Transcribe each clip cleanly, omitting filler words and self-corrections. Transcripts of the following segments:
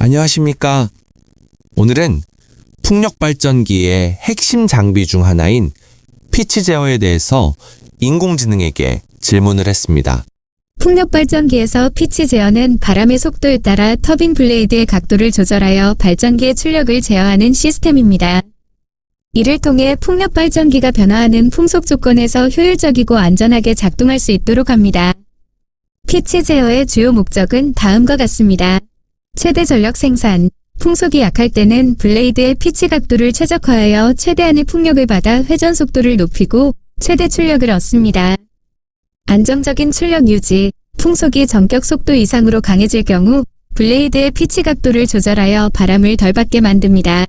안녕하십니까. 오늘은 풍력발전기의 핵심 장비 중 하나인 피치 제어에 대해서 인공지능에게 질문을 했습니다. 풍력발전기에서 피치 제어는 바람의 속도에 따라 터빈 블레이드의 각도를 조절하여 발전기의 출력을 제어하는 시스템입니다. 이를 통해 풍력발전기가 변화하는 풍속 조건에서 효율적이고 안전하게 작동할 수 있도록 합니다. 피치 제어의 주요 목적은 다음과 같습니다. 최대 전력 생산. 풍속이 약할 때는 블레이드의 피치 각도를 최적화하여 최대한의 풍력을 받아 회전 속도를 높이고 최대 출력을 얻습니다. 안정적인 출력 유지. 풍속이 전격 속도 이상으로 강해질 경우 블레이드의 피치 각도를 조절하여 바람을 덜 받게 만듭니다.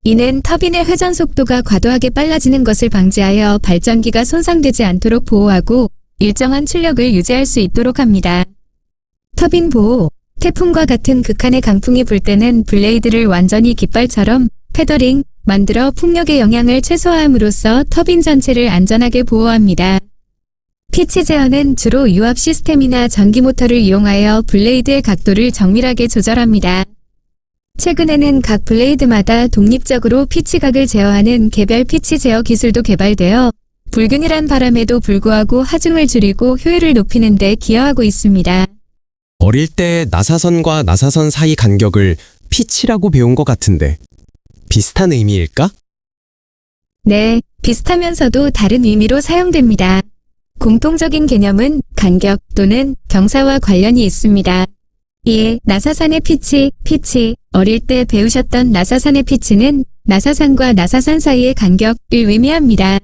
이는 터빈의 회전 속도가 과도하게 빨라지는 것을 방지하여 발전기가 손상되지 않도록 보호하고 일정한 출력을 유지할 수 있도록 합니다. 터빈 보호. 태풍과 같은 극한의 강풍이 불 때는 블레이드를 완전히 깃발처럼 패더링, 만들어 풍력의 영향을 최소화함으로써 터빈 전체를 안전하게 보호합니다. 피치 제어는 주로 유압 시스템이나 전기 모터를 이용하여 블레이드의 각도를 정밀하게 조절합니다. 최근에는 각 블레이드마다 독립적으로 피치각을 제어하는 개별 피치 제어 기술도 개발되어 불균일한 바람에도 불구하고 하중을 줄이고 효율을 높이는 데 기여하고 있습니다. 어릴 때 나사선과 나사선 사이 간격을 피치라고 배운 것 같은데 비슷한 의미일까? 네, 비슷하면서도 다른 의미로 사용됩니다. 공통적인 개념은 간격 또는 경사와 관련이 있습니다. 이에 나사산의 피치, 어릴 때 배우셨던 나사산의 피치는 나사산과 나사산 사이의 간격을 의미합니다.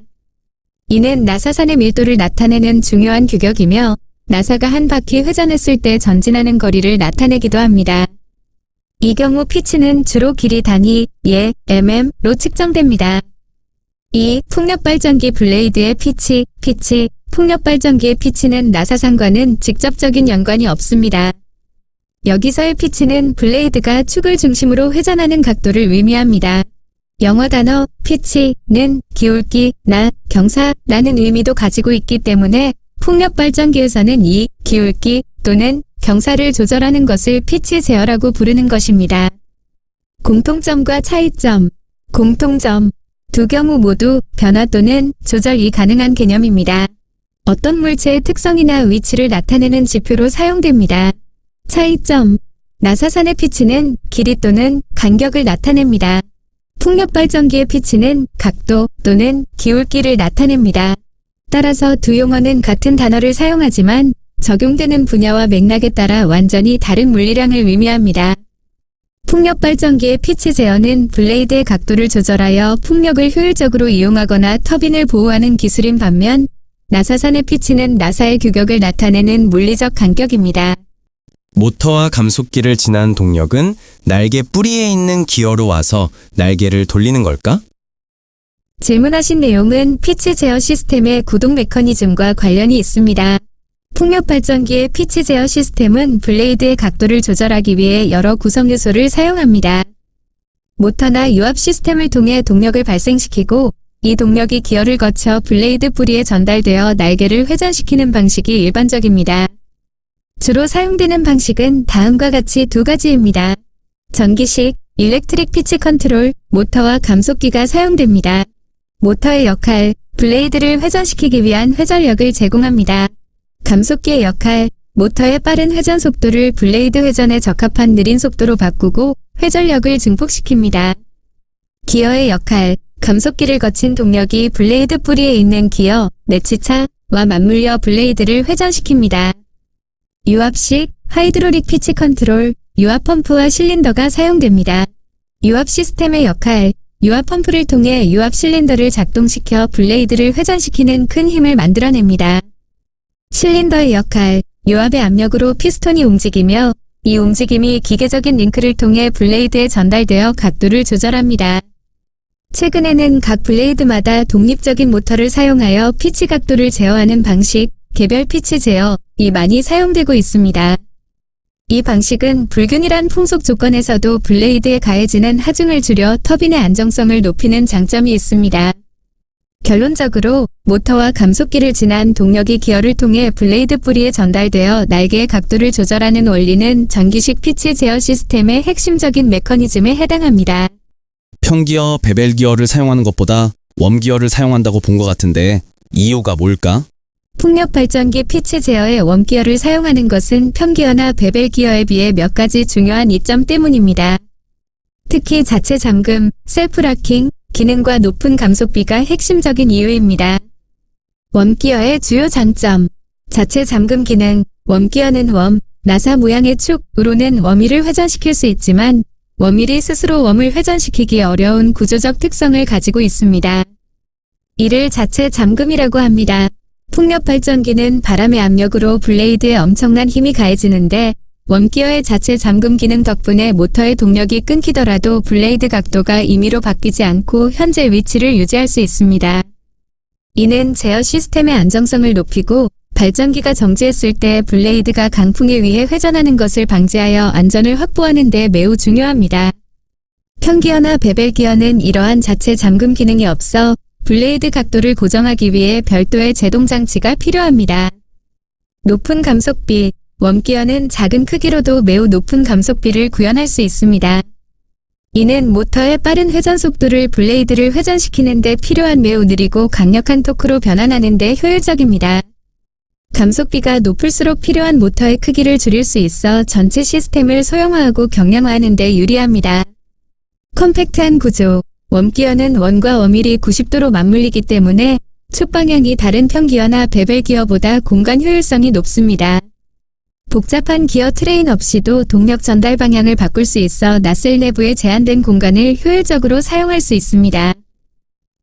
이는 나사산의 밀도를 나타내는 중요한 규격이며 나사가 한 바퀴 회전했을 때 전진하는 거리를 나타내기도 합니다. 이 경우 피치는 주로 길이 단위, mm로 측정됩니다. 이 풍력발전기 블레이드의 피치, 풍력발전기의 피치는 나사산과는 직접적인 연관이 없습니다. 여기서의 피치는 블레이드가 축을 중심으로 회전하는 각도를 의미합니다. 영어 단어 피치는 기울기나 경사라는 의미도 가지고 있기 때문에 풍력발전기에서는 이 기울기 또는 경사를 조절하는 것을 피치 제어라고 부르는 것입니다. 공통점과 차이점. 공통점. 두 경우 모두 변화 또는 조절이 가능한 개념입니다. 어떤 물체의 특성이나 위치를 나타내는 지표로 사용됩니다. 차이점. 나사산의 피치는 길이 또는 간격을 나타냅니다. 풍력발전기의 피치는 각도 또는 기울기를 나타냅니다. 따라서 두 용어는 같은 단어를 사용하지만 적용되는 분야와 맥락에 따라 완전히 다른 물리량을 의미합니다. 풍력발전기의 피치 제어는 블레이드의 각도를 조절하여 풍력을 효율적으로 이용하거나 터빈을 보호하는 기술인 반면 나사산의 피치는 나사의 규격을 나타내는 물리적 간격입니다. 모터와 감속기를 지난 동력은 날개 뿌리에 있는 기어로 와서 날개를 돌리는 걸까? 질문하신 내용은 피치 제어 시스템의 구동 메커니즘과 관련이 있습니다. 풍력발전기의 피치 제어 시스템은 블레이드의 각도를 조절하기 위해 여러 구성 요소를 사용합니다. 모터나 유압 시스템을 통해 동력을 발생시키고 이 동력이 기어를 거쳐 블레이드 뿌리에 전달되어 날개를 회전시키는 방식이 일반적입니다. 주로 사용되는 방식은 다음과 같이 두 가지입니다. 전기식, 일렉트릭 피치 컨트롤, 모터와 감속기가 사용됩니다. 모터의 역할, 블레이드를 회전시키기 위한 회전력을 제공합니다. 감속기의 역할, 모터의 빠른 회전 속도를 블레이드 회전에 적합한 느린 속도로 바꾸고 회전력을 증폭시킵니다. 기어의 역할, 감속기를 거친 동력이 블레이드 뿌리에 있는 기어, 내치차와 맞물려 블레이드를 회전시킵니다. 유압식, 하이드로릭 피치 컨트롤, 유압 펌프와 실린더가 사용됩니다. 유압 시스템의 역할, 유압 펌프를 통해 유압 실린더를 작동시켜 블레이드를 회전시키는 큰 힘을 만들어냅니다. 실린더의 역할, 유압의 압력으로 피스톤이 움직이며 이 움직임이 기계적인 링크를 통해 블레이드에 전달되어 각도를 조절합니다. 최근에는 각 블레이드마다 독립적인 모터를 사용하여 피치 각도를 제어하는 방식, 개별 피치 제어이 많이 사용되고 있습니다. 이 방식은 불균일한 풍속 조건에서도 블레이드에 가해지는 하중을 줄여 터빈의 안정성을 높이는 장점이 있습니다. 결론적으로 모터와 감속기를 지난 동력이 기어를 통해 블레이드 뿌리에 전달되어 날개의 각도를 조절하는 원리는 전기식 피치 제어 시스템의 핵심적인 메커니즘에 해당합니다. 평기어, 베벨기어를 사용하는 것보다 웜기어를 사용한다고 본 것 같은데 이유가 뭘까? 풍력 발전기 피치 제어에 웜기어를 사용하는 것은 평기어나 베벨 기어에 비해 몇 가지 중요한 이점 때문입니다. 특히 자체 잠금, 셀프 락킹, 기능과 높은 감속비가 핵심적인 이유입니다. 웜기어의 주요 장점. 자체 잠금 기능. 웜기어는 나사 모양의 축으로는 웜휠을 회전시킬 수 있지만 웜휠이 스스로 웜을 회전시키기 어려운 구조적 특성을 가지고 있습니다. 이를 자체 잠금이라고 합니다. 풍력 발전기는 바람의 압력으로 블레이드에 엄청난 힘이 가해지는데 웜기어의 자체 잠금 기능 덕분에 모터의 동력이 끊기더라도 블레이드 각도가 임의로 바뀌지 않고 현재 위치를 유지할 수 있습니다. 이는 제어 시스템의 안정성을 높이고 발전기가 정지했을 때 블레이드가 강풍에 의해 회전하는 것을 방지하여 안전을 확보하는 데 매우 중요합니다. 평기어나 베벨기어는 이러한 자체 잠금 기능이 없어 블레이드 각도를 고정하기 위해 별도의 제동 장치가 필요합니다. 높은 감속비. 웜기어는 작은 크기로도 매우 높은 감속비를 구현할 수 있습니다. 이는 모터의 빠른 회전 속도를 블레이드를 회전시키는 데 필요한 매우 느리고 강력한 토크로 변환하는 데 효율적입니다. 감속비가 높을수록 필요한 모터의 크기를 줄일 수 있어 전체 시스템을 소형화하고 경량화하는 데 유리합니다. 컴팩트한 구조. 웜기어는 원과 웜휠이 90도로 맞물리기 때문에 축방향이 다른 평기어나 베벨기어보다 공간 효율성이 높습니다. 복잡한 기어 트레인 없이도 동력 전달 방향을 바꿀 수 있어 나셀 내부의 제한된 공간을 효율적으로 사용할 수 있습니다.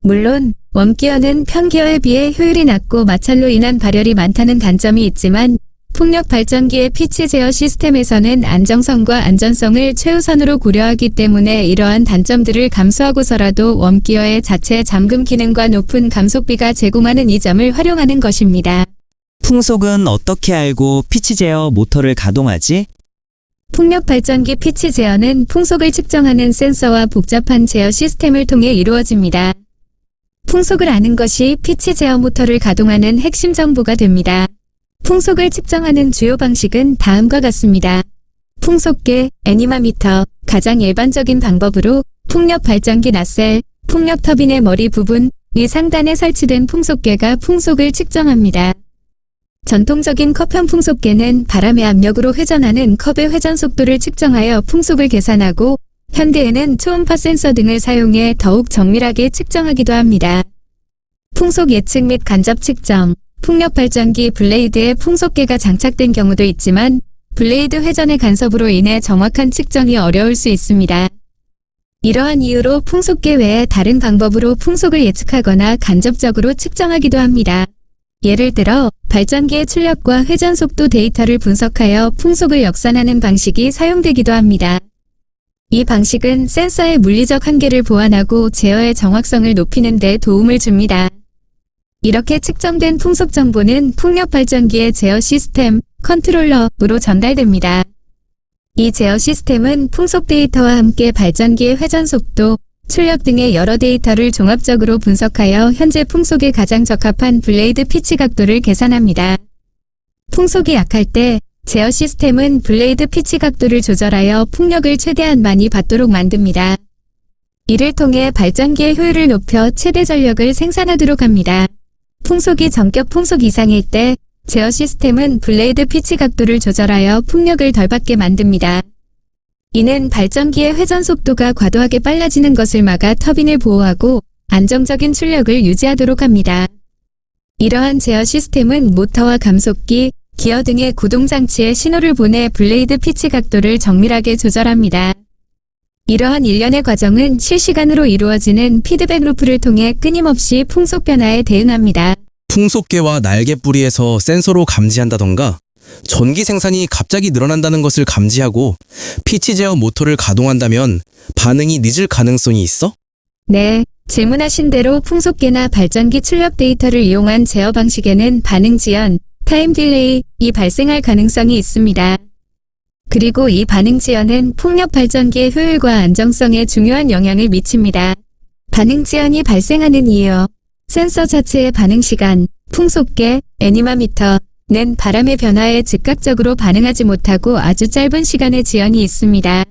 물론 웜기어는 평기어에 비해 효율이 낮고 마찰로 인한 발열이 많다는 단점이 있지만 풍력 발전기의 피치 제어 시스템에서는 안정성과 안전성을 최우선으로 고려하기 때문에 이러한 단점들을 감수하고서라도 웜기어의 자체 잠금 기능과 높은 감속비가 제공하는 이 점을 활용하는 것입니다. 풍속은 어떻게 알고 피치 제어 모터를 가동하지? 풍력 발전기 피치 제어는 풍속을 측정하는 센서와 복잡한 제어 시스템을 통해 이루어집니다. 풍속을 아는 것이 피치 제어 모터를 가동하는 핵심 정보가 됩니다. 풍속을 측정하는 주요 방식은 다음과 같습니다. 풍속계, 애니마미터, 가장 일반적인 방법으로 풍력 발전기 나셀, 풍력 터빈의 머리 부분, 위 상단에 설치된 풍속계가 풍속을 측정합니다. 전통적인 컵형 풍속계는 바람의 압력으로 회전하는 컵의 회전 속도를 측정하여 풍속을 계산하고 현대에는 초음파 센서 등을 사용해 더욱 정밀하게 측정하기도 합니다. 풍속 예측 및 간접 측정. 풍력 발전기 블레이드에 풍속계가 장착된 경우도 있지만 블레이드 회전의 간섭으로 인해 정확한 측정이 어려울 수 있습니다. 이러한 이유로 풍속계 외에 다른 방법으로 풍속을 예측하거나 간접적으로 측정하기도 합니다. 예를 들어 발전기의 출력과 회전 속도 데이터를 분석하여 풍속을 역산하는 방식이 사용되기도 합니다. 이 방식은 센서의 물리적 한계를 보완하고 제어의 정확성을 높이는 데 도움을 줍니다. 이렇게 측정된 풍속 정보는 풍력 발전기의 제어 시스템, 컨트롤러로 전달됩니다. 이 제어 시스템은 풍속 데이터와 함께 발전기의 회전 속도, 출력 등의 여러 데이터를 종합적으로 분석하여 현재 풍속에 가장 적합한 블레이드 피치 각도를 계산합니다. 풍속이 약할 때 제어 시스템은 블레이드 피치 각도를 조절하여 풍력을 최대한 많이 받도록 만듭니다. 이를 통해 발전기의 효율을 높여 최대 전력을 생산하도록 합니다. 풍속이 전격 풍속 이상일 때 제어 시스템은 블레이드 피치 각도를 조절하여 풍력을 덜 받게 만듭니다. 이는 발전기의 회전 속도가 과도하게 빨라지는 것을 막아 터빈을 보호하고 안정적인 출력을 유지하도록 합니다. 이러한 제어 시스템은 모터와 감속기, 기어 등의 구동장치에 신호를 보내 블레이드 피치 각도를 정밀하게 조절합니다. 이러한 일련의 과정은 실시간으로 이루어지는 피드백 루프를 통해 끊임없이 풍속 변화에 대응합니다. 풍속계와 날개 뿌리에서 센서로 감지한다던가 전기 생산이 갑자기 늘어난다는 것을 감지하고 피치 제어 모터를 가동한다면 반응이 늦을 가능성이 있어? 네, 질문하신 대로 풍속계나 발전기 출력 데이터를 이용한 제어 방식에는 반응 지연, 타임 딜레이이 발생할 가능성이 있습니다. 그리고 이 반응 지연은 풍력 발전기의 효율과 안정성에 중요한 영향을 미칩니다. 반응 지연이 발생하는 이유. 센서 자체의 반응 시간, 풍속계, 애니마미터는 바람의 변화에 즉각적으로 반응하지 못하고 아주 짧은 시간의 지연이 있습니다.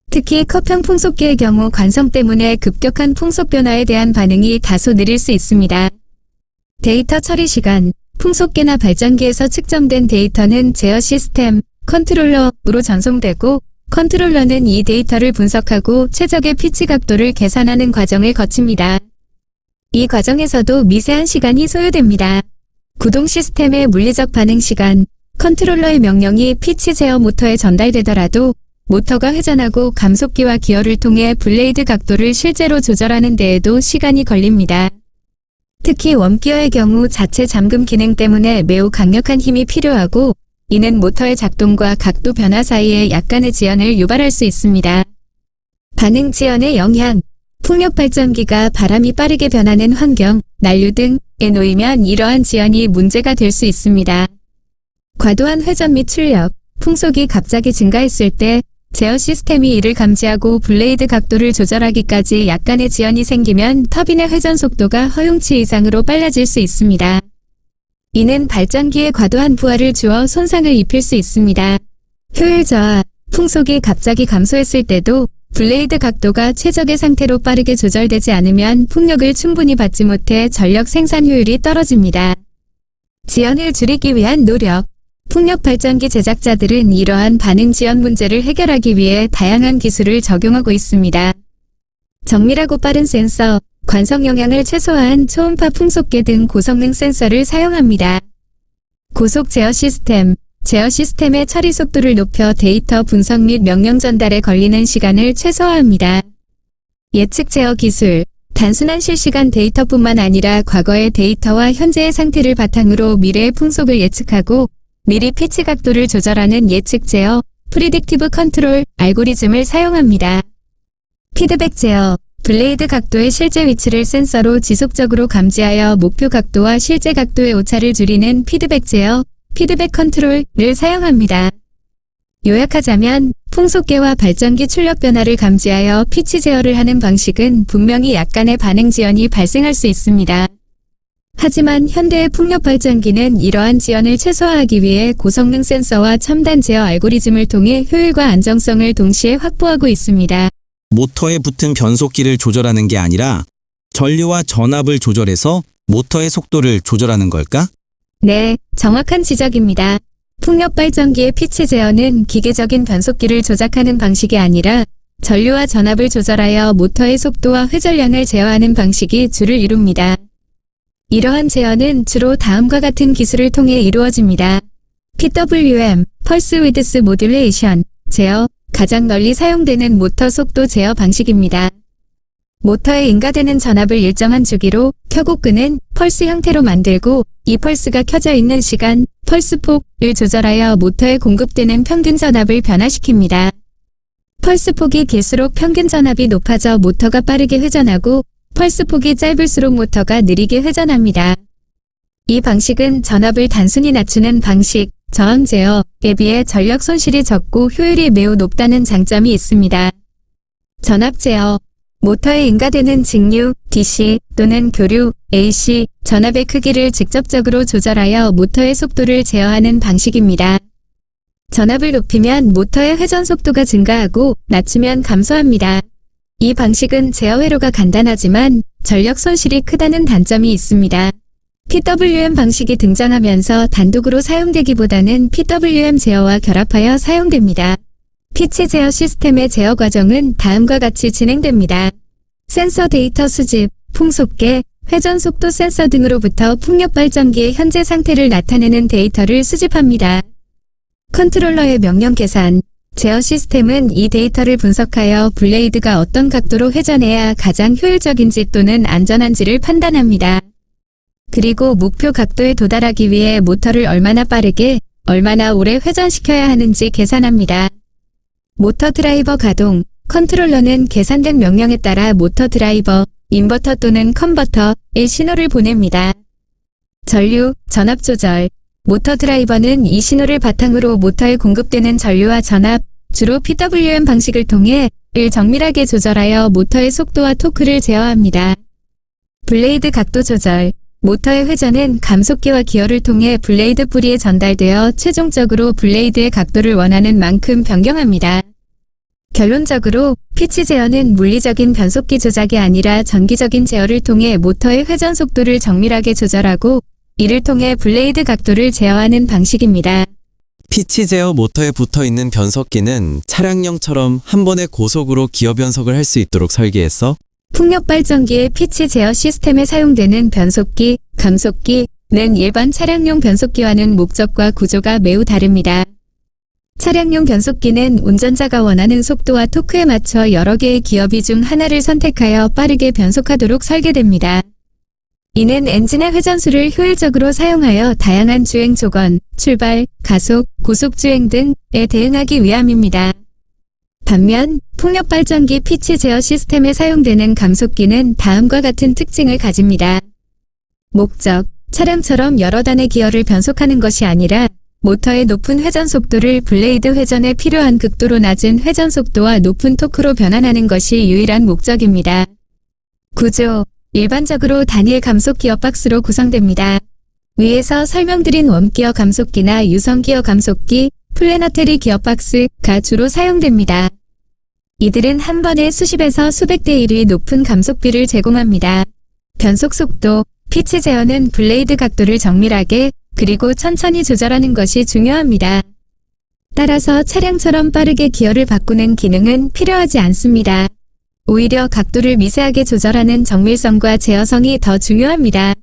특히 컵형 풍속계의 경우 관성 때문에 급격한 풍속 변화에 대한 반응이 다소 느릴 수 있습니다. 데이터 처리 시간, 풍속계나 발전기에서 측정된 데이터는 제어 시스템, 컨트롤러로 전송되고 컨트롤러는 이 데이터를 분석하고 최적의 피치 각도를 계산하는 과정을 거칩니다. 이 과정에서도 미세한 시간이 소요됩니다. 구동 시스템의 물리적 반응 시간, 컨트롤러의 명령이 피치 제어 모터에 전달되더라도 모터가 회전하고 감속기와 기어를 통해 블레이드 각도를 실제로 조절하는 데에도 시간이 걸립니다. 특히 웜기어의 경우 자체 잠금 기능 때문에 매우 강력한 힘이 필요하고 이는 모터의 작동과 각도 변화 사이에 약간의 지연을 유발할 수 있습니다. 반응 지연의 영향, 풍력 발전기가 바람이 빠르게 변하는 환경, 난류 등에 놓이면 이러한 지연이 문제가 될 수 있습니다. 과도한 회전 및 출력, 풍속이 갑자기 증가했을 때 제어 시스템이 이를 감지하고 블레이드 각도를 조절하기까지 약간의 지연이 생기면 터빈의 회전 속도가 허용치 이상으로 빨라질 수 있습니다. 이는 발전기에 과도한 부하를 주어 손상을 입힐 수 있습니다. 효율 저하, 풍속이 갑자기 감소했을 때도 블레이드 각도가 최적의 상태로 빠르게 조절되지 않으면 풍력을 충분히 받지 못해 전력 생산 효율이 떨어집니다. 지연을 줄이기 위한 노력, 풍력 발전기 제작자들은 이러한 반응 지연 문제를 해결하기 위해 다양한 기술을 적용하고 있습니다. 정밀하고 빠른 센서, 관성 영향을 최소화한 초음파 풍속계 등 고성능 센서를 사용합니다. 고속 제어 시스템, 제어 시스템의 처리 속도를 높여 데이터 분석 및 명령 전달에 걸리는 시간을 최소화합니다. 예측 제어 기술, 단순한 실시간 데이터뿐만 아니라 과거의 데이터와 현재의 상태를 바탕으로 미래의 풍속을 예측하고 미리 피치 각도를 조절하는 예측 제어, 프리딕티브 컨트롤 알고리즘을 사용합니다. 피드백 제어, 블레이드 각도의 실제 위치를 센서로 지속적으로 감지하여 목표 각도와 실제 각도의 오차를 줄이는 피드백 제어, 피드백 컨트롤을 사용합니다. 요약하자면 풍속계와 발전기 출력 변화를 감지하여 피치 제어를 하는 방식은 분명히 약간의 반응 지연이 발생할 수 있습니다. 하지만 현대의 풍력 발전기는 이러한 지연을 최소화하기 위해 고성능 센서와 첨단 제어 알고리즘을 통해 효율과 안정성을 동시에 확보하고 있습니다. 모터에 붙은 변속기를 조절하는 게 아니라 전류와 전압을 조절해서 모터의 속도를 조절하는 걸까? 네, 정확한 지적입니다. 풍력 발전기의 피치 제어는 기계적인 변속기를 조작하는 방식이 아니라 전류와 전압을 조절하여 모터의 속도와 회전량을 제어하는 방식이 주를 이룹니다. 이러한 제어는 주로 다음과 같은 기술을 통해 이루어집니다. PWM, Pulse Width Modulation, 제어, 가장 널리 사용되는 모터 속도 제어 방식입니다. 모터에 인가되는 전압을 일정한 주기로 켜고 끄는 펄스 형태로 만들고 이 펄스가 켜져 있는 시간, 펄스 폭을 조절하여 모터에 공급되는 평균 전압을 변화시킵니다. 펄스 폭이 길수록 평균 전압이 높아져 모터가 빠르게 회전하고 펄스 폭이 짧을수록 모터가 느리게 회전합니다. 이 방식은 전압을 단순히 낮추는 방식, 저항 제어에 비해 전력 손실이 적고 효율이 매우 높다는 장점이 있습니다. 전압 제어, 모터에 인가되는 직류, DC 또는 교류, AC, 전압의 크기를 직접적으로 조절하여 모터의 속도를 제어하는 방식입니다. 전압을 높이면 모터의 회전 속도가 증가하고 낮추면 감소합니다. 이 방식은 제어 회로가 간단하지만 전력 손실이 크다는 단점이 있습니다. PWM 방식이 등장하면서 단독으로 사용되기보다는 PWM 제어와 결합하여 사용됩니다. 피치 제어 시스템의 제어 과정은 다음과 같이 진행됩니다. 센서 데이터 수집, 풍속계, 회전 속도 센서 등으로부터 풍력 발전기의 현재 상태를 나타내는 데이터를 수집합니다. 컨트롤러의 명령 계산, 제어 시스템은 이 데이터를 분석하여 블레이드가 어떤 각도로 회전해야 가장 효율적인지 또는 안전한지를 판단합니다. 그리고 목표 각도에 도달하기 위해 모터를 얼마나 빠르게, 얼마나 오래 회전시켜야 하는지 계산합니다. 모터 드라이버 가동, 컨트롤러는 계산된 명령에 따라 모터 드라이버, 인버터 또는 컨버터에 신호를 보냅니다. 전류, 전압 조절, 모터 드라이버는 이 신호를 바탕으로 모터에 공급되는 전류와 전압, 주로 PWM 방식을 통해 을 정밀하게 조절하여 모터의 속도와 토크를 제어합니다. 블레이드 각도 조절. 모터의 회전은 감속기와 기어를 통해 블레이드 뿌리에 전달되어 최종적으로 블레이드의 각도를 원하는 만큼 변경합니다. 결론적으로 피치 제어는 물리적인 변속기 조작이 아니라 전기적인 제어를 통해 모터의 회전 속도를 정밀하게 조절하고 이를 통해 블레이드 각도를 제어하는 방식입니다. 피치 제어 모터에 붙어 있는 변속기는 차량용처럼 한 번에 고속으로 기어 변속을 할 수 있도록 설계했어. 풍력 발전기의 피치 제어 시스템에 사용되는 변속기, 감속기는 일반 차량용 변속기와는 목적과 구조가 매우 다릅니다. 차량용 변속기는 운전자가 원하는 속도와 토크에 맞춰 여러 개의 기어비 중 하나를 선택하여 빠르게 변속하도록 설계됩니다. 이는 엔진의 회전수를 효율적으로 사용하여 다양한 주행 조건, 출발, 가속, 고속 주행 등에 대응하기 위함입니다. 반면 풍력 발전기 피치 제어 시스템에 사용되는 감속기는 다음과 같은 특징을 가집니다. 목적, 차량처럼 여러 단의 기어를 변속하는 것이 아니라 모터의 높은 회전 속도를 블레이드 회전에 필요한 극도로 낮은 회전 속도와 높은 토크로 변환하는 것이 유일한 목적입니다. 구조, 일반적으로 단일 감속 기어 박스로 구성됩니다. 위에서 설명드린 웜기어 감속기나 유성기어 감속기, 플래너테리 기어 박스가 주로 사용됩니다. 이들은 한 번에 수십에서 수백 대 1의 높은 감속비를 제공합니다. 변속 속도, 피치 제어는 블레이드 각도를 정밀하게 그리고 천천히 조절하는 것이 중요합니다. 따라서 차량처럼 빠르게 기어를 바꾸는 기능은 필요하지 않습니다. 오히려 각도를 미세하게 조절하는 정밀성과 제어성이 더 중요합니다.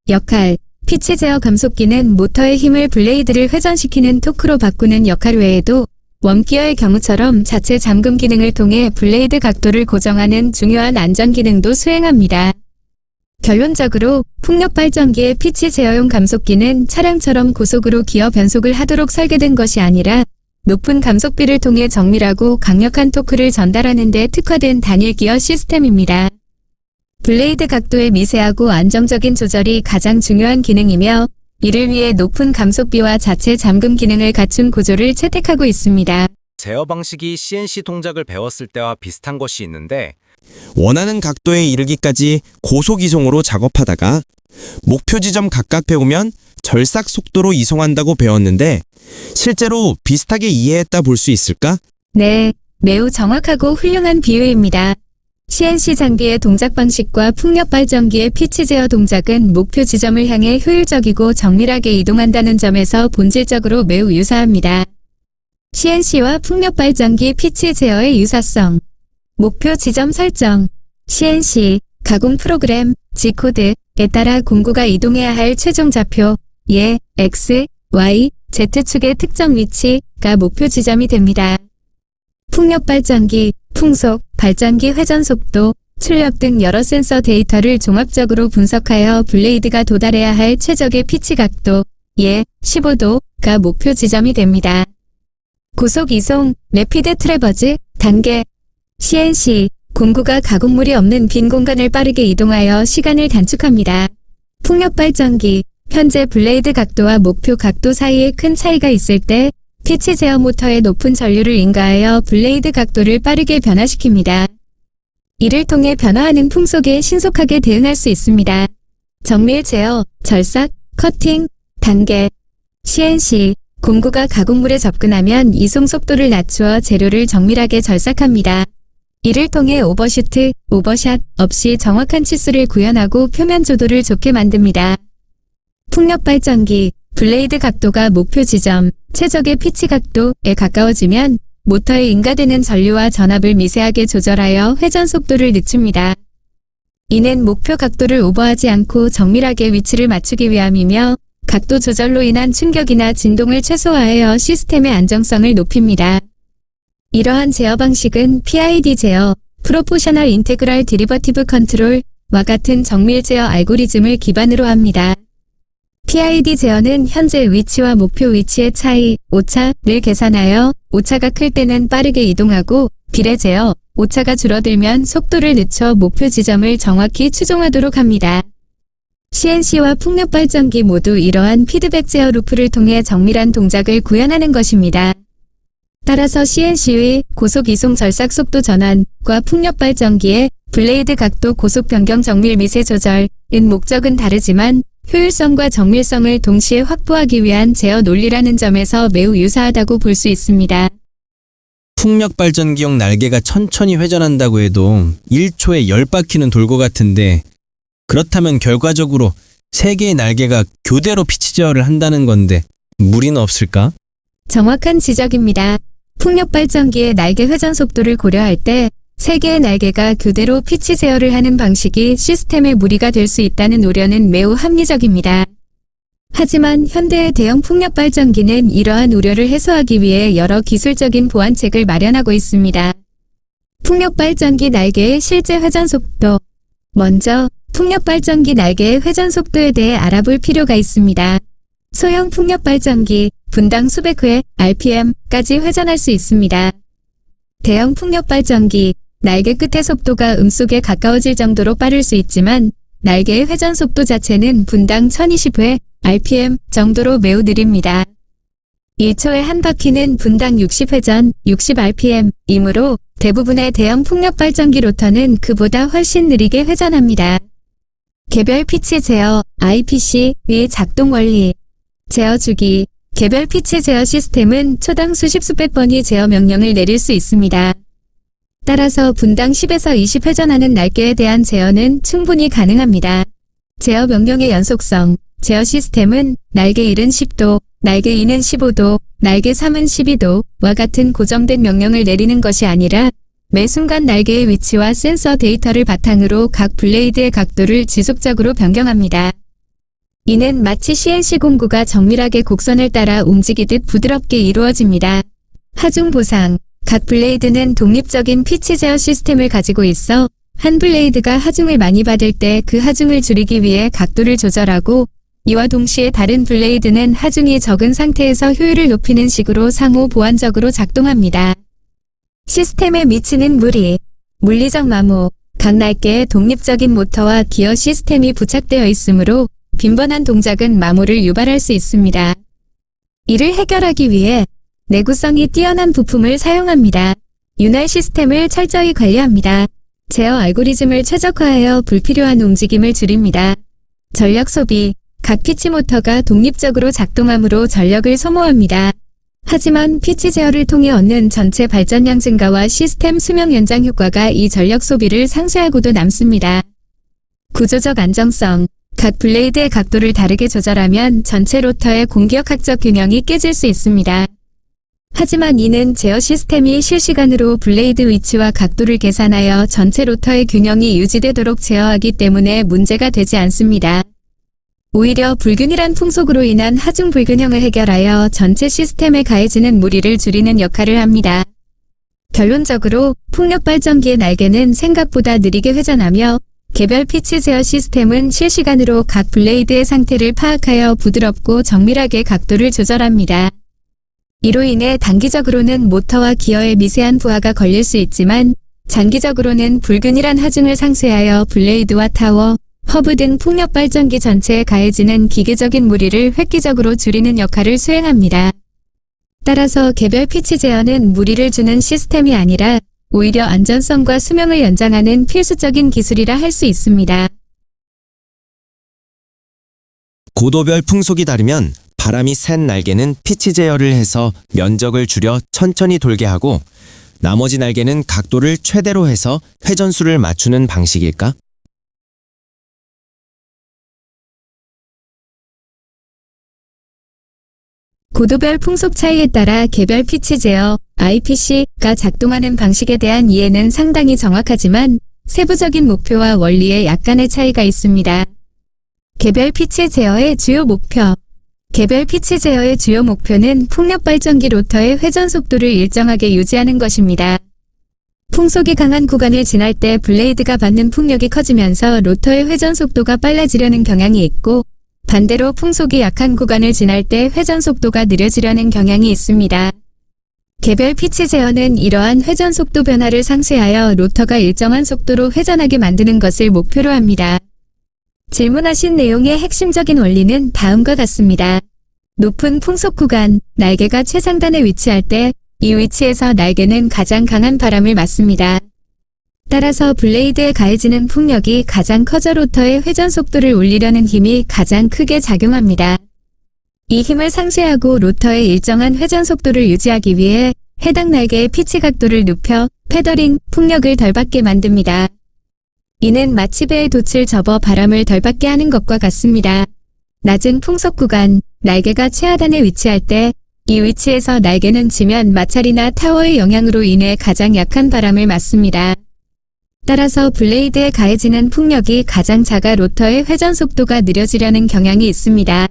역할, 피치 제어 감속기는 모터의 힘을 블레이드를 회전시키는 토크로 바꾸는 역할 외에도 웜기어의 경우처럼 자체 잠금 기능을 통해 블레이드 각도를 고정하는 중요한 안전 기능도 수행합니다. 결론적으로 풍력 발전기의 피치 제어용 감속기는 차량처럼 고속으로 기어 변속을 하도록 설계된 것이 아니라 높은 감속비를 통해 정밀하고 강력한 토크를 전달하는 데 특화된 단일 기어 시스템입니다. 블레이드 각도의 미세하고 안정적인 조절이 가장 중요한 기능이며 이를 위해 높은 감속비와 자체 잠금 기능을 갖춘 구조를 채택하고 있습니다. 제어 방식이 CNC 동작을 배웠을 때와 비슷한 것이 있는데 원하는 각도에 이르기까지 고속 이송으로 작업하다가 목표 지점 각각 배우면 절삭 속도로 이송한다고 배웠는데 실제로 비슷하게 이해했다 볼 수 있을까? 네, 매우 정확하고 훌륭한 비유입니다. CNC 장비의 동작 방식과 풍력 발전기의 피치 제어 동작은 목표 지점을 향해 효율적이고 정밀하게 이동한다는 점에서 본질적으로 매우 유사합니다. CNC와 풍력 발전기 피치 제어의 유사성. 목표 지점 설정. CNC, 가공 프로그램, G코드에 따라 공구가 이동해야 할 최종 좌표, 예, X, Y, Z축의 특정 위치가 목표 지점이 됩니다. 풍력 발전기, 풍속, 발전기 회전 속도, 출력 등 여러 센서 데이터를 종합적으로 분석하여 블레이드가 도달해야 할 최적의 피치 각도, 예, 15도가 목표 지점이 됩니다. 고속 이송, 래피드 트래버즈, 단계. CNC, 공구가 가공물이 없는 빈 공간을 빠르게 이동하여 시간을 단축합니다. 풍력 발전기, 현재 블레이드 각도와 목표 각도 사이에 큰 차이가 있을 때 피치 제어 모터에 높은 전류를 인가하여 블레이드 각도를 빠르게 변화시킵니다. 이를 통해 변화하는 풍속에 신속하게 대응할 수 있습니다. 정밀 제어, 절삭, 커팅, 단계. CNC, 공구가 가공물에 접근하면 이송 속도를 낮추어 재료를 정밀하게 절삭합니다. 이를 통해 오버슈트, 오버샷 없이 정확한 치수를 구현하고 표면 조도를 좋게 만듭니다. 풍력 발전기, 블레이드 각도가 목표 지점, 최적의 피치 각도에 가까워지면 모터에 인가되는 전류와 전압을 미세하게 조절하여 회전 속도를 늦춥니다. 이는 목표 각도를 오버하지 않고 정밀하게 위치를 맞추기 위함이며 각도 조절로 인한 충격이나 진동을 최소화하여 시스템의 안정성을 높입니다. 이러한 제어 방식은 PID 제어, 프로포셔널 인테그럴 디리버티브 컨트롤과 같은 정밀 제어 알고리즘을 기반으로 합니다. PID 제어는 현재 위치와 목표 위치의 차이, 오차를 계산하여 오차가 클 때는 빠르게 이동하고 비례 제어, 오차가 줄어들면 속도를 늦춰 목표 지점을 정확히 추종하도록 합니다. CNC와 풍력 발전기 모두 이러한 피드백 제어 루프를 통해 정밀한 동작을 구현하는 것입니다. 따라서 CNC의 고속 이송 절삭 속도 전환과 풍력 발전기의 블레이드 각도 고속 변경 정밀 미세 조절은 목적은 다르지만 효율성과 정밀성을 동시에 확보하기 위한 제어 논리라는 점에서 매우 유사하다고 볼 수 있습니다. 풍력 발전기용 날개가 천천히 회전한다고 해도 1초에 10바퀴는 돌 것 같은데 그렇다면 결과적으로 3개의 날개가 교대로 피치 제어를 한다는 건데 무리는 없을까? 정확한 지적입니다. 풍력 발전기의 날개 회전 속도를 고려할 때 3개의 날개가 교대로 피치 제어를 하는 방식이 시스템에 무리가 될 수 있다는 우려는 매우 합리적입니다. 하지만 현대의 대형 풍력 발전기는 이러한 우려를 해소하기 위해 여러 기술적인 보완책을 마련하고 있습니다. 풍력 발전기 날개의 실제 회전 속도. 먼저 풍력 발전기 날개의 회전 속도에 대해 알아볼 필요가 있습니다. 소형 풍력 발전기 분당 수백 회 RPM까지 회전할 수 있습니다. 대형 풍력 발전기 날개 끝의 속도가 음속에 가까워질 정도로 빠를 수 있지만 날개의 회전 속도 자체는 분당 1020회 RPM 정도로 매우 느립니다. 1초에 한 바퀴는 분당 60회전, 60rpm이므로 대부분의 대형 풍력 발전기 로터는 그보다 훨씬 느리게 회전합니다. 개별 피치 제어, IPC의 작동 원리. 제어 주기. 개별 피치 제어 시스템은 초당 수십 번의 제어 명령을 내릴 수 있습니다. 따라서 분당 10에서 20 회전하는 날개에 대한 제어는 충분히 가능합니다. 제어 명령의 연속성. 제어 시스템은 날개 1은 10도, 날개 2는 15도, 날개 3은 12도와 같은 고정된 명령을 내리는 것이 아니라 매 순간 날개의 위치와 센서 데이터를 바탕으로 각 블레이드의 각도를 지속적으로 변경합니다. 이는 마치 CNC 공구가 정밀하게 곡선을 따라 움직이듯 부드럽게 이루어집니다. 하중 보상. 각 블레이드는 독립적인 피치 제어 시스템을 가지고 있어 한 블레이드가 하중을 많이 받을 때 그 하중을 줄이기 위해 각도를 조절하고 이와 동시에 다른 블레이드는 하중이 적은 상태에서 효율을 높이는 식으로 상호 보완적으로 작동합니다. 시스템에 미치는 무리. 물리적 마모. 각 날개에 독립적인 모터와 기어 시스템이 부착되어 있으므로 빈번한 동작은 마모를 유발할 수 있습니다. 이를 해결하기 위해 내구성이 뛰어난 부품을 사용합니다. 윤활 시스템을 철저히 관리합니다. 제어 알고리즘을 최적화하여 불필요한 움직임을 줄입니다. 전력 소비. 각 피치 모터가 독립적으로 작동하므로 전력을 소모합니다. 하지만 피치 제어를 통해 얻는 전체 발전량 증가와 시스템 수명 연장 효과가 이 전력 소비를 상쇄하고도 남습니다. 구조적 안정성. 각 블레이드의 각도를 다르게 조절하면 전체 로터의 공기역학적 균형이 깨질 수 있습니다. 하지만 이는 제어 시스템이 실시간으로 블레이드 위치와 각도를 계산하여 전체 로터의 균형이 유지되도록 제어하기 때문에 문제가 되지 않습니다. 오히려 불균일한 풍속으로 인한 하중 불균형을 해결하여 전체 시스템에 가해지는 무리를 줄이는 역할을 합니다. 결론적으로 풍력 발전기의 날개는 생각보다 느리게 회전하며 개별 피치 제어 시스템은 실시간으로 각 블레이드의 상태를 파악하여 부드럽고 정밀하게 각도를 조절합니다. 이로 인해 단기적으로는 모터와 기어의 미세한 부하가 걸릴 수 있지만 장기적으로는 불균일한 하중을 상쇄하여 블레이드와 타워, 허브 등 풍력 발전기 전체에 가해지는 기계적인 무리를 획기적으로 줄이는 역할을 수행합니다. 따라서 개별 피치 제어는 무리를 주는 시스템이 아니라 오히려 안전성과 수명을 연장하는 필수적인 기술이라 할 수 있습니다. 고도별 풍속이 다르면 바람이 센 날개는 피치 제어를 해서 면적을 줄여 천천히 돌게 하고 나머지 날개는 각도를 최대로 해서 회전수를 맞추는 방식일까? 고도별 풍속 차이에 따라 개별 피치 제어, IPC가 작동하는 방식에 대한 이해는 상당히 정확하지만 세부적인 목표와 원리에 약간의 차이가 있습니다. 개별 피치 제어의 주요 목표. 개별 피치 제어의 주요 목표는 풍력 발전기 로터의 회전 속도를 일정하게 유지하는 것입니다. 풍속이 강한 구간을 지날 때 블레이드가 받는 풍력이 커지면서 로터의 회전 속도가 빨라지려는 경향이 있고 반대로 풍속이 약한 구간을 지날 때 회전 속도가 느려지려는 경향이 있습니다. 개별 피치 제어는 이러한 회전 속도 변화를 상쇄하여 로터가 일정한 속도로 회전하게 만드는 것을 목표로 합니다. 질문하신 내용의 핵심적인 원리는 다음과 같습니다. 높은 풍속 구간, 날개가 최상단에 위치할 때 이 위치에서 날개는 가장 강한 바람을 맞습니다. 따라서 블레이드에 가해지는 풍력이 가장 커져 로터의 회전 속도를 올리려는 힘이 가장 크게 작용합니다. 이 힘을 상쇄하고 로터의 일정한 회전 속도를 유지하기 위해 해당 날개의 피치 각도를 눕혀 페더링, 풍력을 덜 받게 만듭니다. 이는 마치 배의 돛을 접어 바람을 덜 받게 하는 것과 같습니다. 낮은 풍속 구간, 날개가 최하단에 위치할 때 이 위치에서 날개는 지면 마찰이나 타워의 영향으로 인해 가장 약한 바람을 맞습니다. 따라서 블레이드에 가해지는 풍력이 가장 작아 로터의 회전 속도가 느려지려는 경향이 있습니다.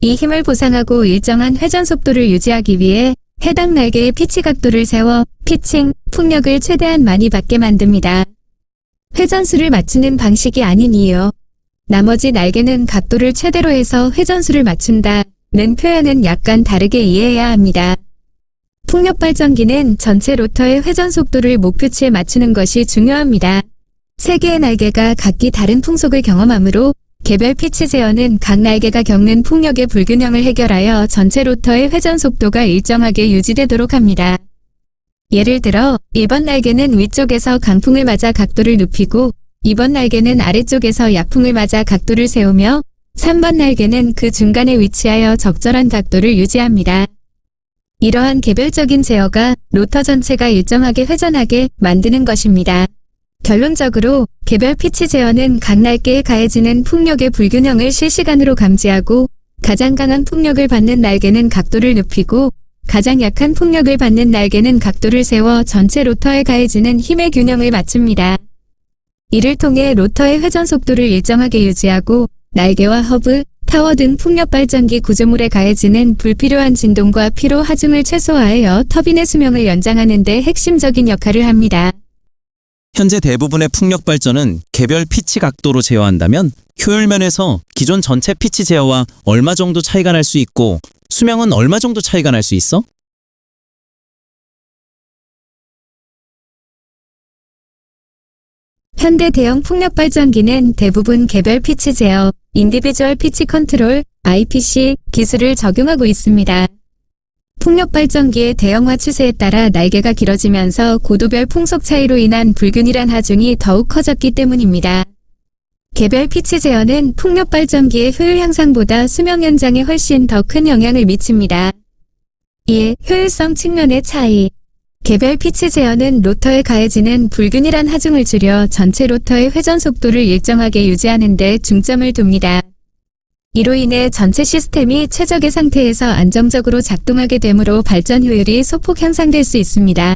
이 힘을 보상하고 일정한 회전 속도를 유지하기 위해 해당 날개의 피치 각도를 세워 피칭, 풍력을 최대한 많이 받게 만듭니다. 회전수를 맞추는 방식이 아닌 이유. 나머지 날개는 각도를 최대로 해서 회전수를 맞춘다. 는 표현은 약간 다르게 이해해야 합니다. 풍력 발전기는 전체 로터의 회전 속도를 목표치에 맞추는 것이 중요합니다. 세 개의 날개가 각기 다른 풍속을 경험하므로 개별 피치 제어는 각 날개가 겪는 풍력의 불균형을 해결하여 전체 로터의 회전 속도가 일정하게 유지되도록 합니다. 예를 들어 1번 날개는 위쪽에서 강풍을 맞아 각도를 눕히고 2번 날개는 아래쪽에서 약풍을 맞아 각도를 세우며 3번 날개는 그 중간에 위치하여 적절한 각도를 유지합니다. 이러한 개별적인 제어가 로터 전체가 일정하게 회전하게 만드는 것입니다. 결론적으로 개별 피치 제어는 각 날개에 가해지는 풍력의 불균형을 실시간으로 감지하고 가장 강한 풍력을 받는 날개는 각도를 눕히고 가장 약한 풍력을 받는 날개는 각도를 세워 전체 로터에 가해지는 힘의 균형을 맞춥니다. 이를 통해 로터의 회전 속도를 일정하게 유지하고 날개와 허브, 타워 등 풍력 발전기 구조물에 가해지는 불필요한 진동과 피로 하중을 최소화하여 터빈의 수명을 연장하는 데 핵심적인 역할을 합니다. 현재 대부분의 풍력 발전은 개별 피치 각도로 제어한다면 효율 면에서 기존 전체 피치 제어와 얼마 정도 차이가 날 수 있고 수명은 얼마 정도 차이가 날 수 있어? 현대 대형 풍력 발전기는 대부분 개별 피치 제어, 인디비주얼 피치 컨트롤, IPC 기술을 적용하고 있습니다. 풍력 발전기의 대형화 추세에 따라 날개가 길어지면서 고도별 풍속 차이로 인한 불균일한 하중이 더욱 커졌기 때문입니다. 개별 피치 제어는 풍력 발전기의 효율 향상보다 수명 연장에 훨씬 더 큰 영향을 미칩니다. 1. 효율성 측면의 차이. 개별 피치 제어는 로터에 가해지는 불균일한 하중을 줄여 전체 로터의 회전 속도를 일정하게 유지하는 데 중점을 둡니다. 이로 인해 전체 시스템이 최적의 상태에서 안정적으로 작동하게 되므로 발전 효율이 소폭 향상될 수 있습니다.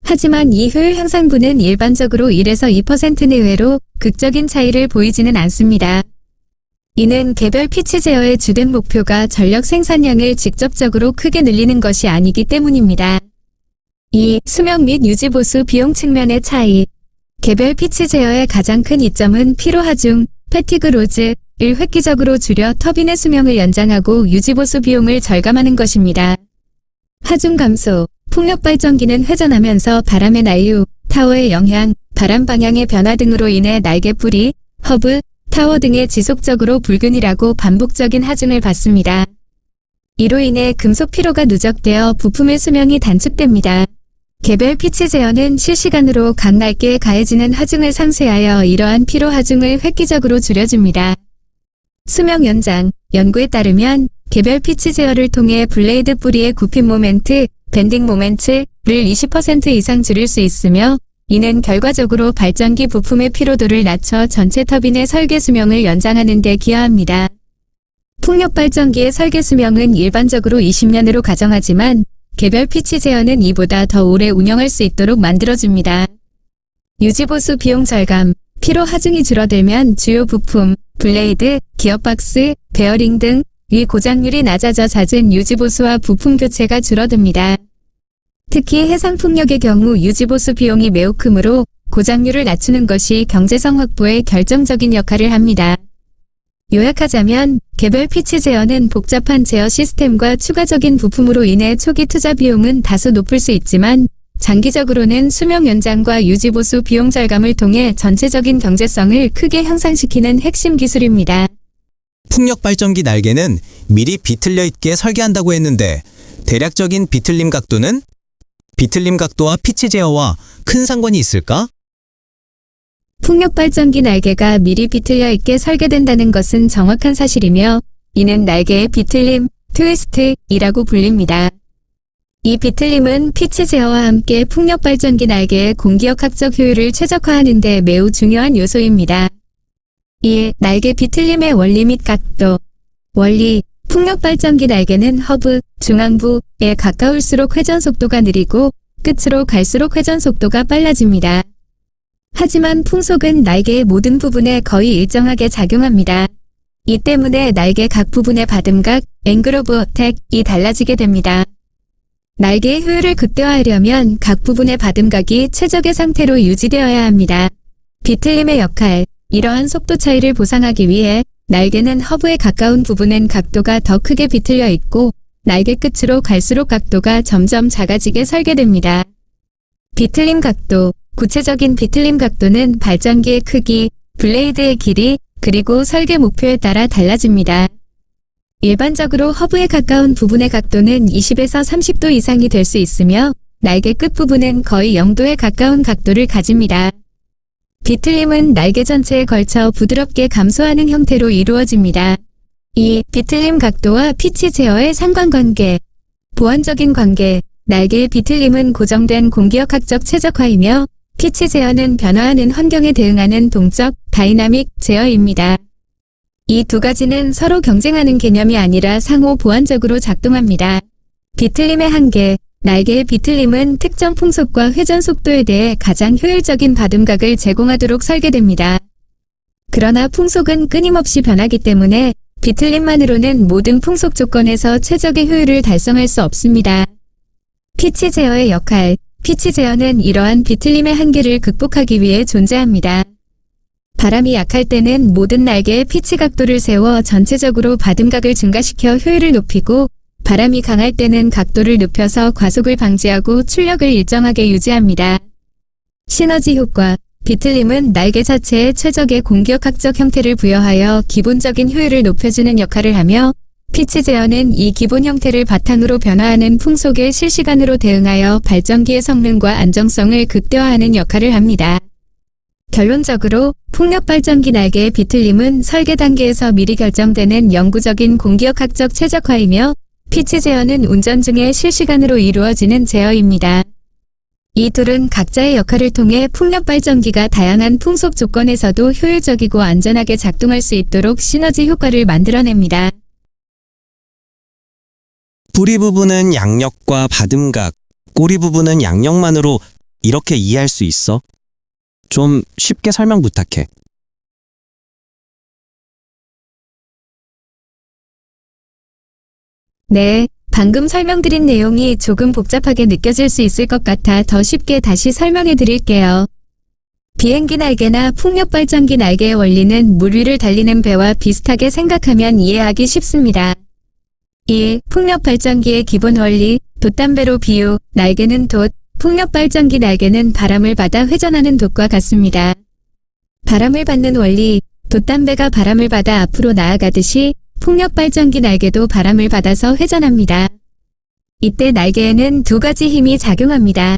하지만 이 효율 향상분은 일반적으로 1에서 2% 내외로 극적인 차이를 보이지는 않습니다. 이는 개별 피치 제어의 주된 목표가 전력 생산량을 직접적으로 크게 늘리는 것이 아니기 때문입니다. 2. 수명 및 유지 보수 비용 측면의 차이. 개별 피치 제어의 가장 큰 이점은 피로 하중, 패티그 로즈를 획기적으로 줄여 터빈의 수명을 연장하고 유지 보수 비용을 절감하는 것입니다. 하중 감소. 풍력 발전기는 회전하면서 바람의 난류, 타워의 영향, 바람 방향의 변화 등으로 인해 날개 뿌리, 허브, 타워 등에 지속적으로 불균일하고 반복적인 하중을 받습니다. 이로 인해 금속 피로가 누적되어 부품의 수명이 단축됩니다. 개별 피치 제어는 실시간으로 각 날개에 가해지는 하중을 상쇄하여 이러한 피로 하중을 획기적으로 줄여줍니다. 수명 연장. 연구에 따르면 개별 피치 제어를 통해 블레이드 뿌리의 굽힘 모멘트, 밴딩 모멘트를 20% 이상 줄일 수 있으며 이는 결과적으로 발전기 부품의 피로도를 낮춰 전체 터빈의 설계 수명을 연장하는 데 기여합니다. 풍력 발전기의 설계 수명은 일반적으로 20년으로 가정하지만 개별 피치 제어는 이보다 더 오래 운영할 수 있도록 만들어줍니다. 유지보수 비용 절감. 피로 하중이 줄어들면 주요 부품, 블레이드, 기어박스, 베어링 등의 고장률이 낮아져 잦은 유지보수와 부품 교체가 줄어듭니다. 특히 해상 풍력의 경우 유지보수 비용이 매우 크므로 고장률을 낮추는 것이 경제성 확보에 결정적인 역할을 합니다. 요약하자면 개별 피치 제어는 복잡한 제어 시스템과 추가적인 부품으로 인해 초기 투자 비용은 다소 높을 수 있지만 장기적으로는 수명 연장과 유지 보수 비용 절감을 통해 전체적인 경제성을 크게 향상시키는 핵심 기술입니다. 풍력 발전기 날개는 미리 비틀려 있게 설계한다고 했는데 대략적인 비틀림 각도는? 비틀림 각도와 피치 제어와 큰 상관이 있을까? 풍력발전기 날개가 미리 비틀려 있게 설계된다는 것은 정확한 사실이며 이는 날개의 비틀림, 트위스트이라고 불립니다. 이 비틀림은 피치 제어와 함께 풍력발전기 날개의 공기역학적 효율을 최적화하는 데 매우 중요한 요소입니다. 1. 날개 비틀림의 원리 및 각도. 원리, 풍력발전기 날개는 허브, 중앙부에 가까울수록 회전 속도가 느리고 끝으로 갈수록 회전 속도가 빨라집니다. 하지만 풍속은 날개의 모든 부분에 거의 일정하게 작용합니다. 이 때문에 날개 각 부분의 받음각, 앵글 오브 어택이 달라지게 됩니다. 날개의 효율을 극대화하려면 각 부분의 받음각이 최적의 상태로 유지되어야 합니다. 비틀림의 역할, 이러한 속도 차이를 보상하기 위해 날개는 허브에 가까운 부분엔 각도가 더 크게 비틀려 있고 날개 끝으로 갈수록 각도가 점점 작아지게 설계됩니다. 비틀림 각도, 구체적인 비틀림 각도는 발전기의 크기, 블레이드의 길이, 그리고 설계 목표에 따라 달라집니다. 일반적으로 허브에 가까운 부분의 각도는 20에서 30도 이상이 될 수 있으며 날개 끝부분은 거의 0도에 가까운 각도를 가집니다. 비틀림은 날개 전체에 걸쳐 부드럽게 감소하는 형태로 이루어집니다. 2. 비틀림 각도와 피치 제어의 상관관계. 보완적인 관계. 날개의 비틀림은 고정된 공기역학적 최적화이며 피치 제어는 변화하는 환경에 대응하는 동적, 다이나믹 제어입니다. 이 두 가지는 서로 경쟁하는 개념이 아니라 상호 보완적으로 작동합니다. 비틀림의 한계. 날개의 비틀림은 특정 풍속과 회전 속도에 대해 가장 효율적인 받음각을 제공하도록 설계됩니다. 그러나 풍속은 끊임없이 변하기 때문에 비틀림만으로는 모든 풍속 조건에서 최적의 효율을 달성할 수 없습니다. 피치 제어의 역할. 피치 제어는 이러한 비틀림의 한계를 극복하기 위해 존재합니다. 바람이 약할 때는 모든 날개의 피치 각도를 세워 전체적으로 받음각을 증가시켜 효율을 높이고 바람이 강할 때는 각도를 높여서 과속을 방지하고 출력을 일정하게 유지합니다. 시너지 효과. 비틀림은 날개 자체에 최적의 공기역학적 형태를 부여하여 기본적인 효율을 높여주는 역할을 하며 피치 제어는 이 기본 형태를 바탕으로 변화하는 풍속에 실시간으로 대응하여 발전기의 성능과 안정성을 극대화하는 역할을 합니다. 결론적으로 풍력발전기 날개의 비틀림은 설계 단계에서 미리 결정되는 영구적인 공기역학적 최적화이며 피치 제어는 운전 중에 실시간으로 이루어지는 제어입니다. 이 둘은 각자의 역할을 통해 풍력발전기가 다양한 풍속 조건에서도 효율적이고 안전하게 작동할 수 있도록 시너지 효과를 만들어냅니다. 뿌리 부분은 양력과 받음각, 꼬리 부분은 양력만으로 이렇게 이해할 수 있어? 좀 쉽게 설명 부탁해. 네, 방금 설명드린 내용이 조금 복잡하게 느껴질 수 있을 것 같아 더 쉽게 다시 설명해 드릴게요. 비행기 날개나 풍력발전기 날개의 원리는 물 위를 달리는 배와 비슷하게 생각하면 이해하기 쉽습니다. 1. 풍력발전기의 기본 원리, 돛담배로 비유, 날개는 돛, 풍력발전기 날개는 바람을 받아 회전하는 돛과 같습니다. 바람을 받는 원리, 돛담배가 바람을 받아 앞으로 나아가듯이 풍력발전기 날개도 바람을 받아서 회전합니다. 이때 날개에는 두 가지 힘이 작용합니다.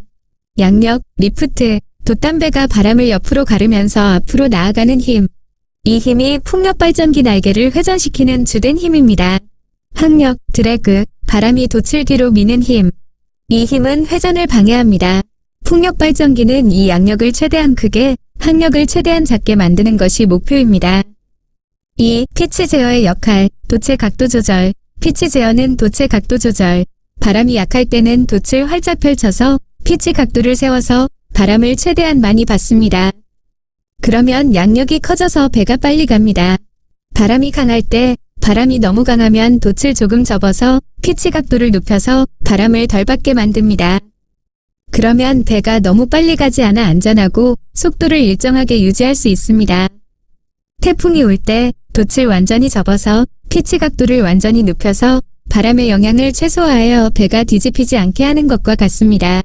양력, 리프트, 돛담배가 바람을 옆으로 가르면서 앞으로 나아가는 힘. 이 힘이 풍력발전기 날개를 회전시키는 주된 힘입니다. 항력, 드래그, 바람이 돛을 뒤로 미는 힘. 이 힘은 회전을 방해합니다. 풍력발전기는 이 양력을 최대한 크게, 항력을 최대한 작게 만드는 것이 목표입니다. 2. 피치 제어의 역할, 돛의 각도 조절. 피치 제어는 돛의 각도 조절. 바람이 약할 때는 돛을 활짝 펼쳐서 피치 각도를 세워서 바람을 최대한 많이 받습니다. 그러면 양력이 커져서 배가 빨리 갑니다. 바람이 강할 때 바람이 너무 강하면 돛을 조금 접어서 피치 각도를 높여서 바람을 덜 받게 만듭니다. 그러면 배가 너무 빨리 가지 않아 안전하고 속도를 일정하게 유지할 수 있습니다. 태풍이 올 때 돛을 완전히 접어서 피치 각도를 완전히 높여서 바람의 영향을 최소화하여 배가 뒤집히지 않게 하는 것과 같습니다.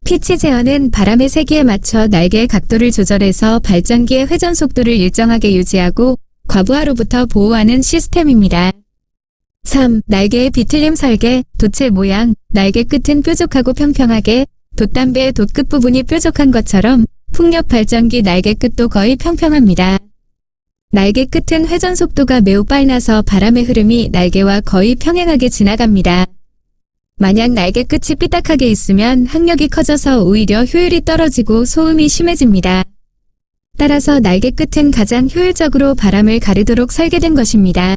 피치 제어는 바람의 세기에 맞춰 날개의 각도를 조절해서 발전기의 회전 속도를 일정하게 유지하고 과부하로부터 보호하는 시스템입니다. 3. 날개의 비틀림 설계, 돛의 모양, 날개 끝은 뾰족하고 평평하게, 돛담배의 돛 끝부분이 뾰족한 것처럼 풍력 발전기 날개 끝도 거의 평평합니다. 날개 끝은 회전 속도가 매우 빨라서 바람의 흐름이 날개와 거의 평행하게 지나갑니다. 만약 날개 끝이 삐딱하게 있으면 항력이 커져서 오히려 효율이 떨어지고 소음이 심해집니다. 따라서 날개 끝은 가장 효율적으로 바람을 가르도록 설계된 것입니다.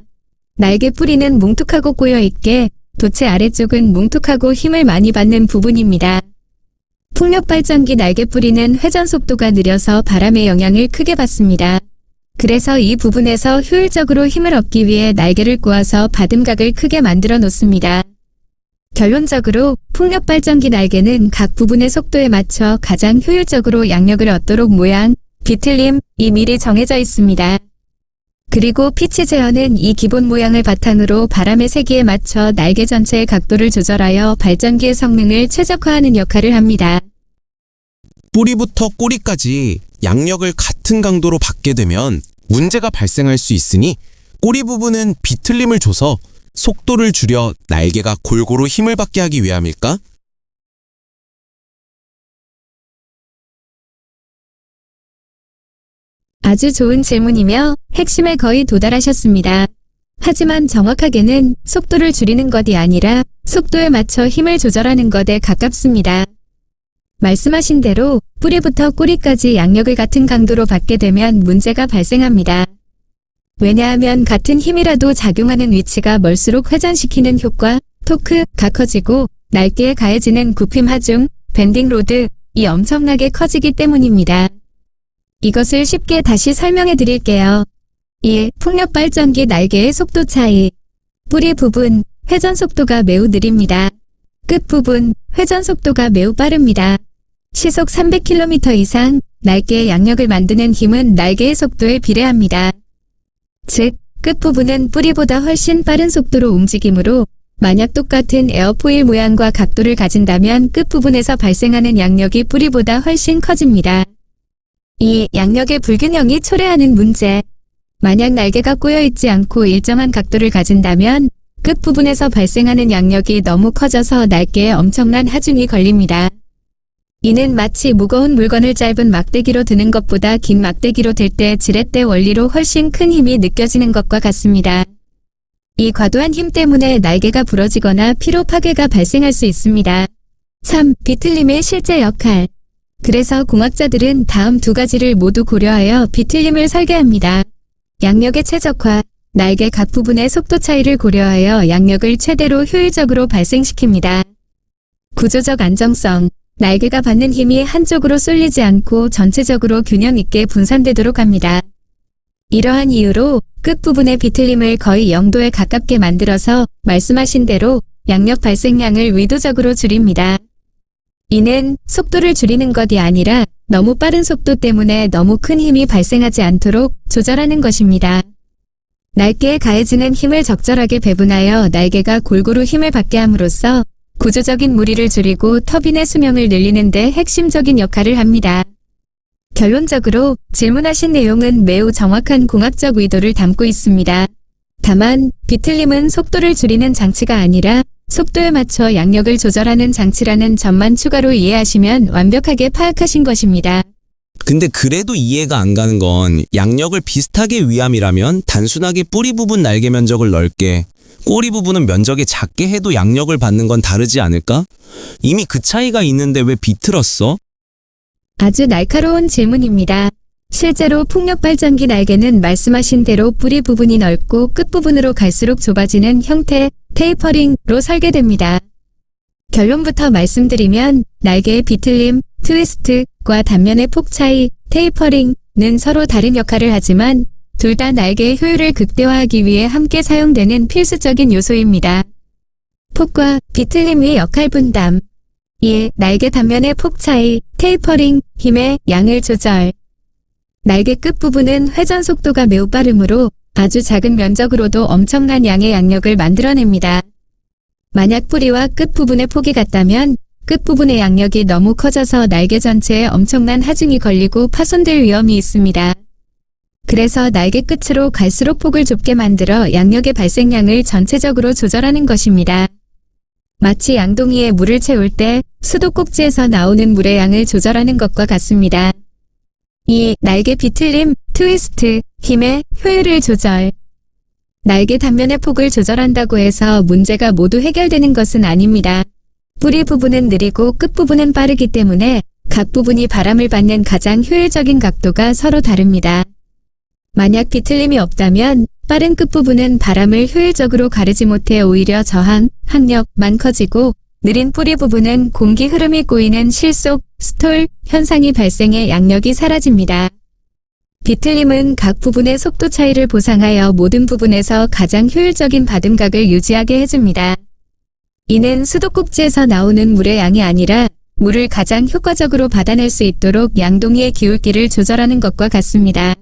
날개 뿌리는 뭉툭하고 꼬여있게 도체 아래쪽은 뭉툭하고 힘을 많이 받는 부분입니다. 풍력 발전기 날개 뿌리는 회전 속도가 느려서 바람의 영향을 크게 받습니다. 그래서 이 부분에서 효율적으로 힘을 얻기 위해 날개를 꼬아서 받음각을 크게 만들어 놓습니다. 결론적으로 풍력 발전기 날개는 각 부분의 속도에 맞춰 가장 효율적으로 양력을 얻도록 모양, 비틀림이 미리 정해져 있습니다. 그리고 피치 제어는 이 기본 모양을 바탕으로 바람의 세기에 맞춰 날개 전체의 각도를 조절하여 발전기의 성능을 최적화하는 역할을 합니다. 뿌리부터 꼬리까지 양력을 같은 강도로 받게 되면 문제가 발생할 수 있으니 꼬리 부분은 비틀림을 줘서 속도를 줄여 날개가 골고루 힘을 받게 하기 위함일까? 아주 좋은 질문이며 핵심에 거의 도달하셨습니다. 하지만 정확하게는 속도를 줄이는 것이 아니라 속도에 맞춰 힘을 조절하는 것에 가깝습니다. 말씀하신 대로 뿌리부터 꼬리까지 양력을 같은 강도로 받게 되면 문제가 발생합니다. 왜냐하면 같은 힘이라도 작용하는 위치가 멀수록 회전시키는 효과, 토크가 커지고 날개에 가해지는 굽힘 하중, 밴딩 로드이 엄청나게 커지기 때문입니다. 이것을 쉽게 다시 설명해 드릴게요. 1. 풍력 발전기 날개의 속도 차이. 뿌리 부분, 회전 속도가 매우 느립니다. 끝 부분, 회전 속도가 매우 빠릅니다. 시속 300km 이상, 날개의 양력을 만드는 힘은 날개의 속도에 비례합니다. 즉, 끝부분은 뿌리보다 훨씬 빠른 속도로 움직이므로 만약 똑같은 에어포일 모양과 각도를 가진다면 끝부분에서 발생하는 양력이 뿌리보다 훨씬 커집니다. 2. 양력의 불균형이 초래하는 문제. 만약 날개가 꼬여있지 않고 일정한 각도를 가진다면 끝부분에서 발생하는 양력이 너무 커져서 날개에 엄청난 하중이 걸립니다. 이는 마치 무거운 물건을 짧은 막대기로 드는 것보다 긴 막대기로 들 때 지렛대 원리로 훨씬 큰 힘이 느껴지는 것과 같습니다. 이 과도한 힘 때문에 날개가 부러지거나 피로 파괴가 발생할 수 있습니다. 3. 비틀림의 실제 역할. 그래서 공학자들은 다음 두 가지를 모두 고려하여 비틀림을 설계합니다. 양력의 최적화, 날개 각 부분의 속도 차이를 고려하여 양력을 최대로 효율적으로 발생시킵니다. 구조적 안정성, 날개가 받는 힘이 한쪽으로 쏠리지 않고 전체적으로 균형 있게 분산되도록 합니다. 이러한 이유로 끝부분의 비틀림을 거의 0도에 가깝게 만들어서 말씀하신 대로 양력 발생량을 의도적으로 줄입니다. 이는 속도를 줄이는 것이 아니라 너무 빠른 속도 때문에 너무 큰 힘이 발생하지 않도록 조절하는 것입니다. 날개에 가해지는 힘을 적절하게 배분하여 날개가 골고루 힘을 받게 함으로써 구조적인 무리를 줄이고 터빈의 수명을 늘리는 데 핵심적인 역할을 합니다. 결론적으로 질문하신 내용은 매우 정확한 공학적 의도를 담고 있습니다. 다만 비틀림은 속도를 줄이는 장치가 아니라 속도에 맞춰 양력을 조절하는 장치라는 점만 추가로 이해하시면 완벽하게 파악하신 것입니다. 근데 그래도 이해가 안 가는 건 양력을 비슷하게 위함이라면 단순하게 뿌리 부분 날개 면적을 넓게, 꼬리 부분은 면적이 작게 해도 양력을 받는 건 다르지 않을까? 이미 그 차이가 있는데 왜 비틀었어? 아주 날카로운 질문입니다. 실제로 풍력 발전기 날개는 말씀하신 대로 뿌리 부분이 넓고 끝부분으로 갈수록 좁아지는 형태, 테이퍼링로 설계됩니다. 결론부터 말씀드리면 날개의 비틀림, 트위스트과 단면의 폭 차이, 테이퍼링은 서로 다른 역할을 하지만 둘 다 날개의 효율을 극대화하기 위해 함께 사용되는 필수적인 요소입니다. 폭과 비틀림의 역할 분담. 1. 날개 단면의 폭 차이, 테이퍼링, 힘의 양을 조절. 날개 끝부분은 회전 속도가 매우 빠르므로 아주 작은 면적으로도 엄청난 양의 양력을 만들어냅니다. 만약 뿌리와 끝부분의 폭이 같다면 끝부분의 양력이 너무 커져서 날개 전체에 엄청난 하중이 걸리고 파손될 위험이 있습니다. 그래서 날개 끝으로 갈수록 폭을 좁게 만들어 양력의 발생량을 전체적으로 조절하는 것입니다. 마치 양동이에 물을 채울 때 수도꼭지에서 나오는 물의 양을 조절하는 것과 같습니다. 2. 날개 비틀림, 트위스트, 힘의 효율을 조절. 날개 단면의 폭을 조절한다고 해서 문제가 모두 해결되는 것은 아닙니다. 뿌리 부분은 느리고 끝 부분은 빠르기 때문에 각 부분이 바람을 받는 가장 효율적인 각도가 서로 다릅니다. 만약 비틀림이 없다면 빠른 끝부분은 바람을 효율적으로 가르지 못해 오히려 저항, 항력만 커지고 느린 뿌리 부분은 공기 흐름이 꼬이는 실속, 스톨 현상이 발생해 양력이 사라집니다. 비틀림은 각 부분의 속도 차이를 보상하여 모든 부분에서 가장 효율적인 받음각을 유지하게 해줍니다. 이는 수도꼭지에서 나오는 물의 양이 아니라 물을 가장 효과적으로 받아낼 수 있도록 양동이의 기울기를 조절하는 것과 같습니다.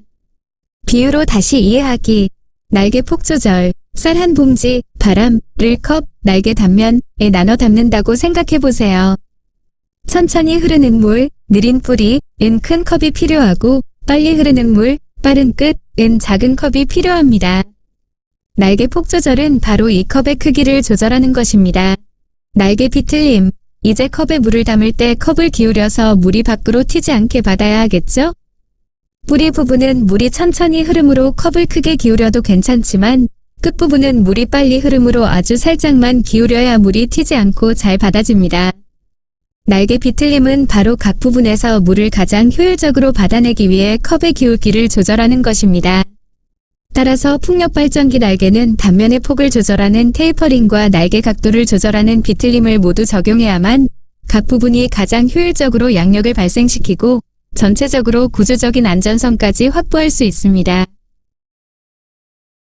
비유로 다시 이해하기. 날개 폭 조절. 쌀 한 봉지, 바람을 컵, 날개 단면에 나눠 담는다고 생각해 보세요. 천천히 흐르는 물, 느린 뿌리은 큰 컵이 필요하고 빨리 흐르는 물, 빠른 끝은 작은 컵이 필요합니다. 날개 폭 조절은 바로 이 컵의 크기를 조절하는 것입니다. 날개 비틀림. 이제 컵에 물을 담을 때 컵을 기울여서 물이 밖으로 튀지 않게 받아야 하겠죠? 뿌리 부분은 물이 천천히 흐름으로 컵을 크게 기울여도 괜찮지만 끝부분은 물이 빨리 흐름으로 아주 살짝만 기울여야 물이 튀지 않고 잘 받아집니다. 날개 비틀림은 바로 각 부분에서 물을 가장 효율적으로 받아내기 위해 컵의 기울기를 조절하는 것입니다. 따라서 풍력발전기 날개는 단면의 폭을 조절하는 테이퍼링과 날개 각도를 조절하는 비틀림을 모두 적용해야만 각 부분이 가장 효율적으로 양력을 발생시키고 전체적으로 구조적인 안전성까지 확보할 수 있습니다.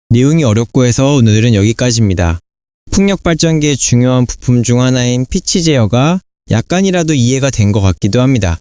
내용이 어렵고 해서 오늘은 여기까지입니다. 풍력발전기의 중요한 부품 중 하나인 피치 제어가 약간이라도 이해가 된 것 같기도 합니다.